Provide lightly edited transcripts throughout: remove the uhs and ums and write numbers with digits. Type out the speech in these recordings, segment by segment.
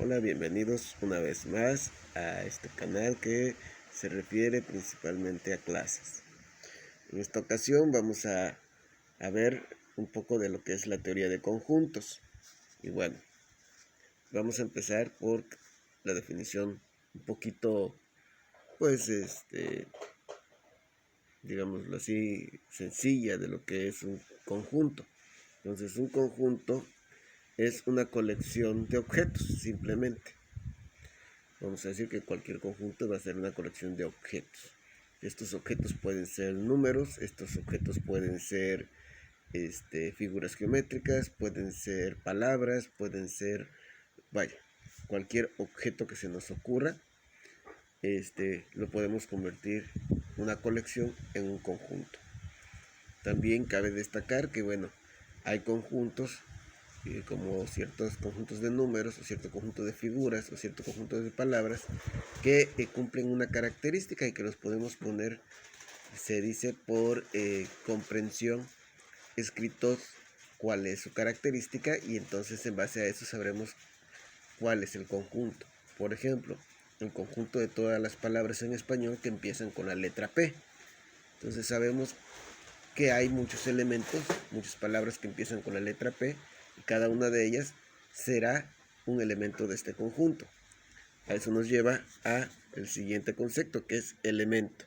Hola, bienvenidos una vez más a este canal que se refiere principalmente a clases. En esta ocasión vamos a ver un poco de lo que es la teoría de conjuntos. Y bueno, vamos a empezar por la definición un poquito, pues, digámoslo así, sencilla de lo que es un conjunto. Entonces, un conjunto es una colección de objetos, simplemente. Vamos a decir que cualquier conjunto va a ser una colección de objetos. Estos objetos pueden ser números, estos objetos pueden ser figuras geométricas, pueden ser palabras, pueden ser, vaya, cualquier objeto que se nos ocurra, lo podemos convertir una colección en un conjunto. También cabe destacar que, bueno, hay conjuntos como ciertos conjuntos de números o cierto conjunto de figuras o cierto conjunto de palabras que cumplen una característica y que los podemos poner, se dice, por comprensión escritos cuál es su característica, y entonces en base a eso sabremos cuál es el conjunto. Por ejemplo, el conjunto de todas las palabras en español que empiezan con la letra P. Entonces sabemos que hay muchos elementos, muchas palabras que empiezan con la letra P, y cada una de ellas será un elemento de este conjunto. A eso nos lleva a el siguiente concepto, que es elemento.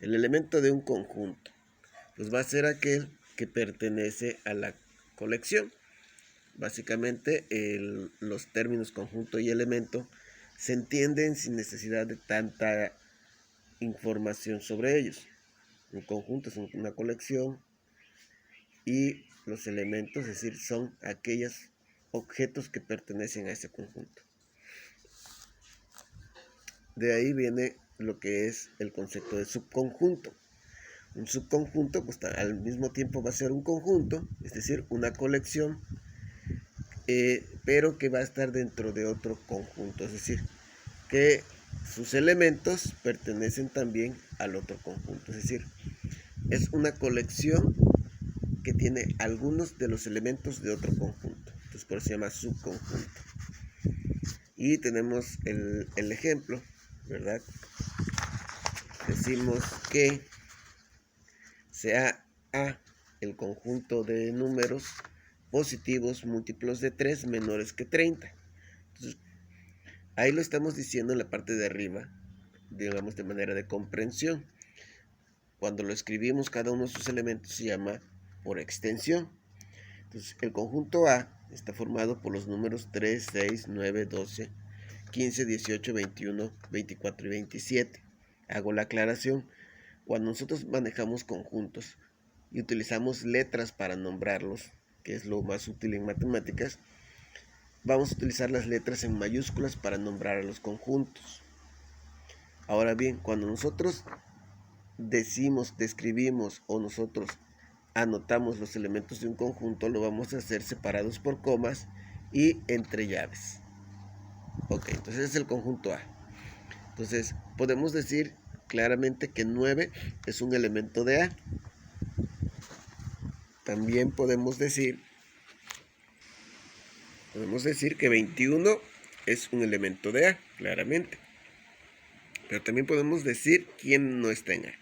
El elemento de un conjunto pues va a ser aquel que pertenece a la colección. Básicamente los términos conjunto y elemento se entienden sin necesidad de tanta información sobre ellos. Un conjunto es una colección y los elementos, es decir, son aquellos objetos que pertenecen a ese conjunto. De ahí viene lo que es el concepto de subconjunto. Un subconjunto pues al mismo tiempo va a ser un conjunto, es decir, una colección, pero que va a estar dentro de otro conjunto, es decir, que sus elementos pertenecen también al otro conjunto, es decir, es una colección que tiene algunos de los elementos de otro conjunto, entonces por eso se llama subconjunto. Y tenemos el ejemplo, ¿verdad? Decimos que sea A el conjunto de números positivos múltiplos de 3 menores que 30. Entonces, ahí lo estamos diciendo en la parte de arriba, digamos de manera de comprensión. Cuando lo escribimos, cada uno de sus elementos se llama por extensión. Entonces, el conjunto A está formado por los números 3, 6, 9, 12, 15, 18, 21, 24 y 27. Hago la aclaración. Cuando nosotros manejamos conjuntos y utilizamos letras para nombrarlos, que es lo más útil en matemáticas, vamos a utilizar las letras en mayúsculas para nombrar a los conjuntos. Ahora bien, cuando nosotros describimos o nosotros anotamos los elementos de un conjunto, lo vamos a hacer separados por comas y entre llaves. Ok, entonces es el conjunto A. Entonces podemos decir claramente que 9 es un elemento de A. También podemos decir que 21 es un elemento de A, claramente. Pero también podemos decir quién no está en A.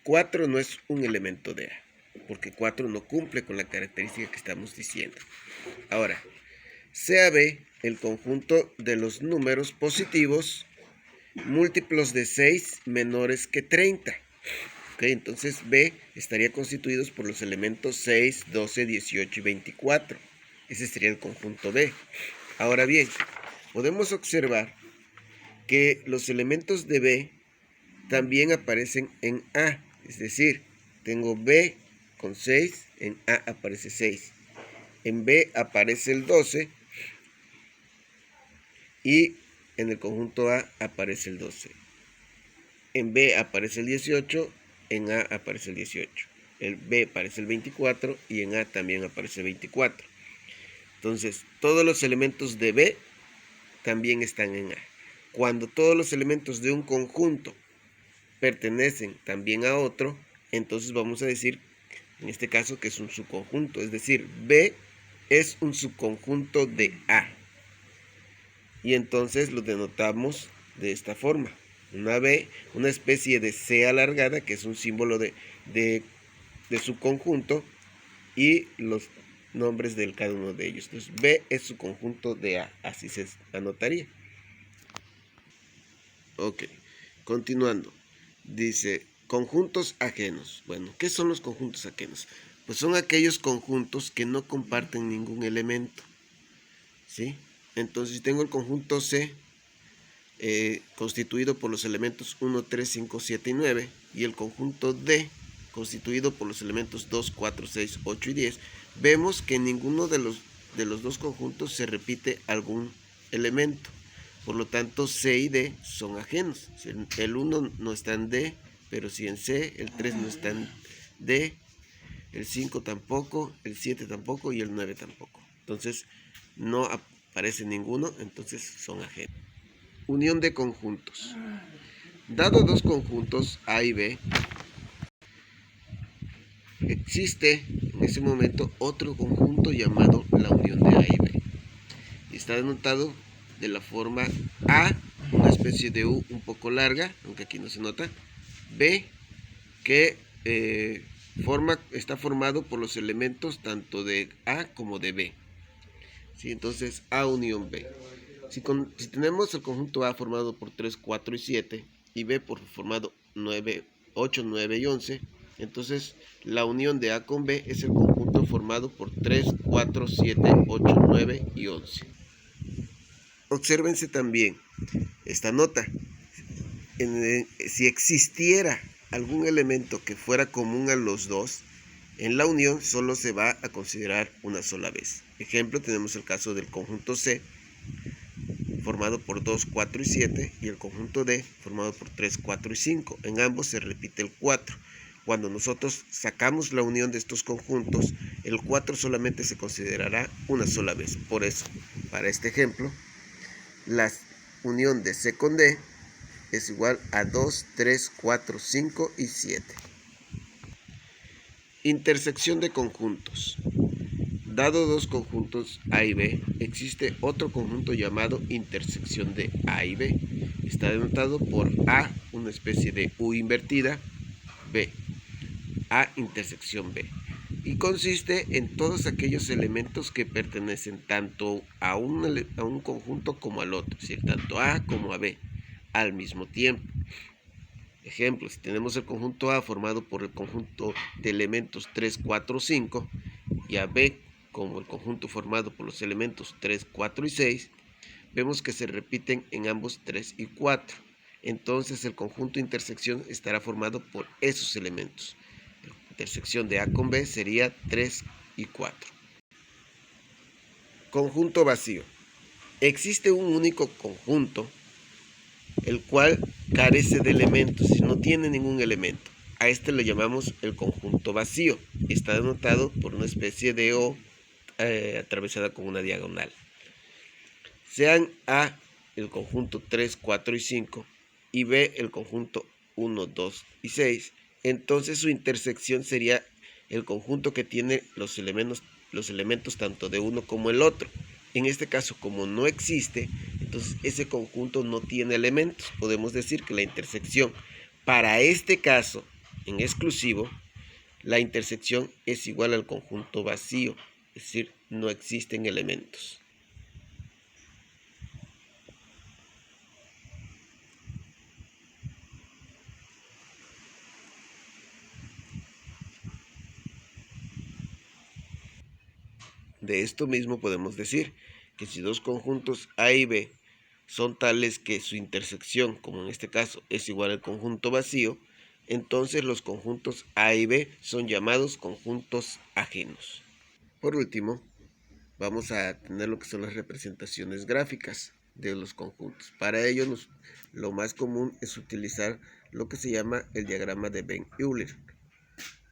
4 no es un elemento de A, porque 4 no cumple con la característica que estamos diciendo. Ahora, sea B el conjunto de los números positivos múltiplos de 6 menores que 30. Okay, entonces B estaría constituido por los elementos 6, 12, 18 y 24. Ese sería el conjunto B. Ahora bien, podemos observar que los elementos de B también aparecen en A. Es decir, tengo B con 6, en A aparece 6. En B aparece el 12 y en el conjunto A aparece el 12. En B aparece el 18, en A aparece el 18. En B aparece el 24 y en A también aparece el 24. Entonces, todos los elementos de B también están en A. Cuando todos los elementos de un conjunto pertenecen también a otro, entonces vamos a decir, en este caso, que es un subconjunto. Es decir, B es un subconjunto de A. y entonces lo denotamos de esta forma. Una B, una especie de C alargada, que es un símbolo de su conjunto, y los nombres de cada uno de ellos. Entonces B es su conjunto de A, así se anotaría. Ok, continuando. Dice, conjuntos ajenos. Bueno, ¿qué son los conjuntos ajenos? Pues son aquellos conjuntos que no comparten ningún elemento, ¿sí? Entonces, si tengo el conjunto C, constituido por los elementos 1, 3, 5, 7 y 9, y el conjunto D, constituido por los elementos 2, 4, 6, 8 y 10, vemos que en ninguno de los dos conjuntos se repite algún elemento. Por lo tanto, C y D son ajenos. El 1 no está en D, pero sí en C, el 3 no está en D, el 5 tampoco, el 7 tampoco y el 9 tampoco. Entonces, no aparece ninguno, entonces son ajenos. Unión de conjuntos. Dado dos conjuntos A y B, existe en ese momento otro conjunto llamado la unión de A y B. Está denotado de la forma A, una especie de U un poco larga, aunque aquí no se nota. B, que está formado por los elementos tanto de A como de B. ¿Sí? Entonces, A unión B. Si tenemos el conjunto A formado por 3, 4 y 7 y B formado 9, 8, 9 y 11, entonces la unión de A con B es el conjunto formado por 3, 4, 7, 8, 9 y 11. Obsérvense también esta nota. Si existiera algún elemento que fuera común a los dos, en la unión solo se va a considerar una sola vez. Ejemplo, tenemos el caso del conjunto C, formado por 2, 4 y 7, y el conjunto D, formado por 3, 4 y 5. En ambos se repite el 4. Cuando nosotros sacamos la unión de estos conjuntos, el 4 solamente se considerará una sola vez. Por eso, para este ejemplo, la unión de C con D es igual a 2, 3, 4, 5 y 7. Intersección de conjuntos. Dado dos conjuntos A y B, existe otro conjunto llamado intersección de A y B. Está denotado por A, una especie de U invertida, B, A intersección B. Y consiste en todos aquellos elementos que pertenecen tanto a un conjunto como al otro, es decir, tanto A como a B, al mismo tiempo. Ejemplo, si tenemos el conjunto A formado por el conjunto de elementos 3, 4, 5 y a B como el conjunto formado por los elementos 3, 4 y 6, vemos que se repiten en ambos 3 y 4. Entonces el conjunto de intersección estará formado por esos elementos. La intersección de A con B sería 3 y 4. Conjunto vacío. Existe un único conjunto, el cual carece de elementos, no tiene ningún elemento. A este le llamamos el conjunto vacío. Está denotado por una especie de O atravesada con una diagonal. Sean A el conjunto 3, 4 y 5 y B el conjunto 1, 2 y 6, entonces su intersección sería el conjunto que tiene los elementos tanto de uno como el otro. En este caso, como no existe, entonces ese conjunto no tiene elementos. Podemos decir que la intersección, para este caso en exclusivo, la intersección es igual al conjunto vacío, es decir, no existen elementos. De esto mismo podemos decir que si dos conjuntos A y B son tales que su intersección, como en este caso, es igual al conjunto vacío, entonces los conjuntos A y B son llamados conjuntos ajenos. Por último, vamos a tener lo que son las representaciones gráficas de los conjuntos. Para ello, lo más común es utilizar lo que se llama el diagrama de Venn-Euler,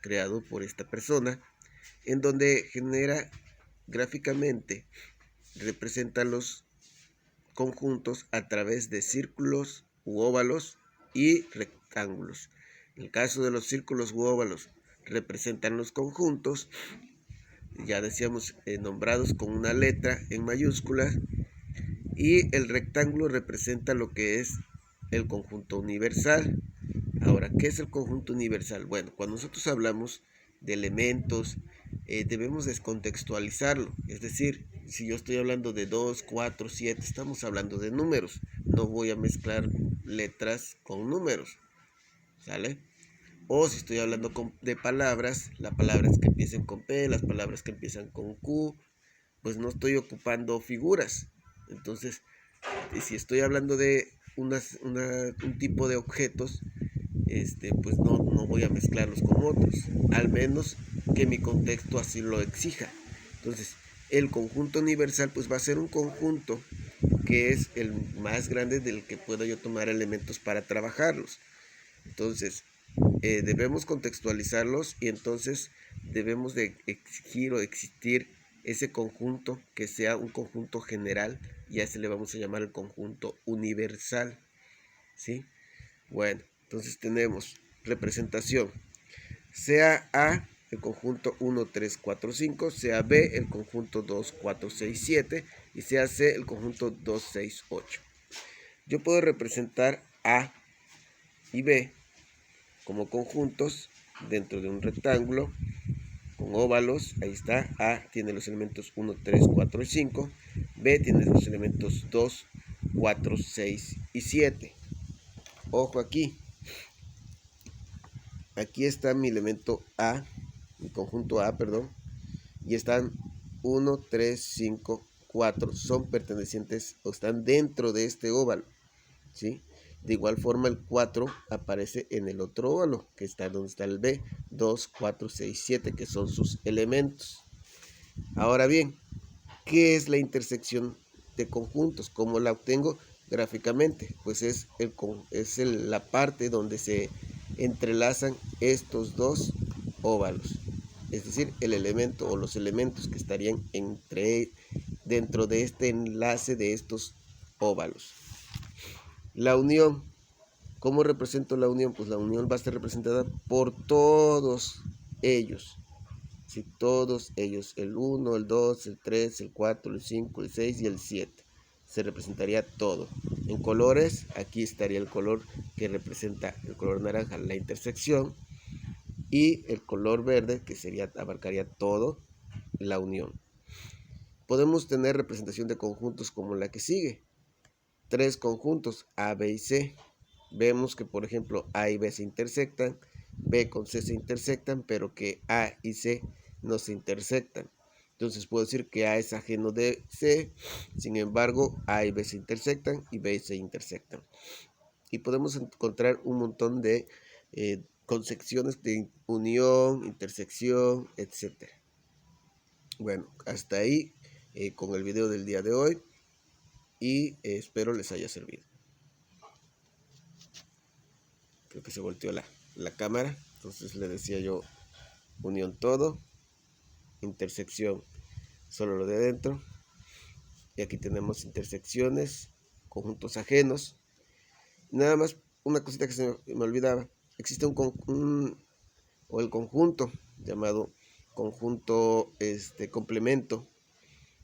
creado por esta persona, en donde genera gráficamente, representa los conjuntos a través de círculos u óvalos y rectángulos. En el caso de los círculos u óvalos, representan los conjuntos, ya decíamos, nombrados con una letra en mayúsculas, Y el rectángulo representa lo que es el conjunto universal. Ahora, ¿qué es el conjunto universal? Bueno, cuando nosotros hablamos de elementos, debemos descontextualizarlo. Es decir, si yo estoy hablando de 2, 4, 7, estamos hablando de números. No voy a mezclar letras con números, ¿sale? O si estoy hablando de palabras, las palabras que empiecen con P, las palabras que empiezan con Q, pues no estoy ocupando figuras. Entonces, si estoy hablando de un tipo de objetos, pues no voy a mezclarlos con otros, al menos que mi contexto así lo exija. Entonces, el conjunto universal pues va a ser un conjunto que es el más grande del que pueda yo tomar elementos para trabajarlos. Entonces, debemos contextualizarlos y entonces debemos de exigir o existir ese conjunto que sea un conjunto general, y a ese le vamos a llamar el conjunto universal, ¿sí? Bueno, entonces tenemos representación, sea A el conjunto 1, 3, 4, 5, sea B el conjunto 2, 4, 6, 7 y sea C el conjunto 2, 6, 8. Yo puedo representar A y B como conjuntos dentro de un rectángulo con óvalos. Ahí está, A tiene los elementos 1, 3, 4 y 5, B tiene los elementos 2, 4, 6 y 7. Ojo aquí, aquí está mi elemento A, mi conjunto A, perdón, y están 1, 3, 5, 4, son pertenecientes o están dentro de este óvalo, ¿sí? De igual forma el 4 aparece en el otro óvalo, que está donde está el B, 2, 4, 6, 7, que son sus elementos. Ahora bien, ¿qué es la intersección de conjuntos? ¿Cómo la obtengo gráficamente? Pues es la parte donde se entrelazan estos dos óvalos, es decir, el elemento o los elementos que estarían dentro de este enlace de estos óvalos. La unión, ¿cómo represento la unión? Pues la unión va a estar representada por todos ellos. Si todos ellos, el 1, el 2, el 3, el 4, el 5, el 6 y el 7, se representaría todo. En colores, aquí estaría el color que representa el color naranja, la intersección, y el color verde, que abarcaría todo, la unión. Podemos tener representación de conjuntos como la que sigue. 3 conjuntos, A, B y C. Vemos que, por ejemplo, A y B se intersectan, B con C se intersectan, pero que A y C no se intersectan. Entonces puedo decir que A es ajeno de C, sin embargo, A y B se intersectan y B y C intersectan. Y podemos encontrar un montón de concepciones de unión, intersección, etc. Bueno, hasta ahí con el video del día de hoy, y espero les haya servido. Creo que se volteó la cámara, entonces le decía yo unión todo, intersección solo lo de adentro, y aquí tenemos intersecciones, conjuntos ajenos. Nada más una cosita que se me olvidaba, existe el conjunto llamado conjunto complemento,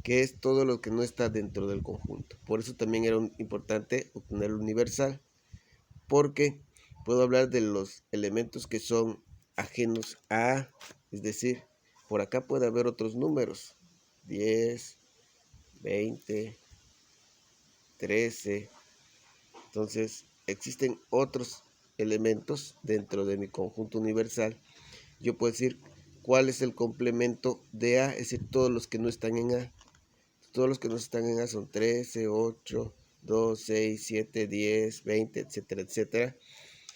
que es todo lo que no está dentro del conjunto. Por eso también era importante obtener el universal, porque puedo hablar de los elementos que son ajenos a, es decir, por acá puede haber otros números, 10, 20, 13. Entonces, existen otros elementos dentro de mi conjunto universal. Yo puedo decir cuál es el complemento de A, es decir, todos los que no están en A. Todos los que no están en A son 13, 8, 2, 6, 7, 10, 20, etcétera, etcétera.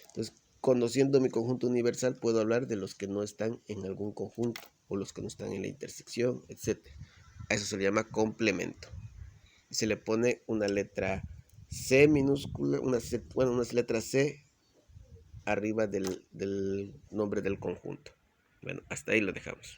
Entonces, conociendo mi conjunto universal, puedo hablar de los que no están en algún conjunto o los que no están en la intersección, etcétera. A eso se le llama complemento. Y se le pone una letra C minúscula, unas letras C arriba del nombre del conjunto. Bueno, hasta ahí lo dejamos.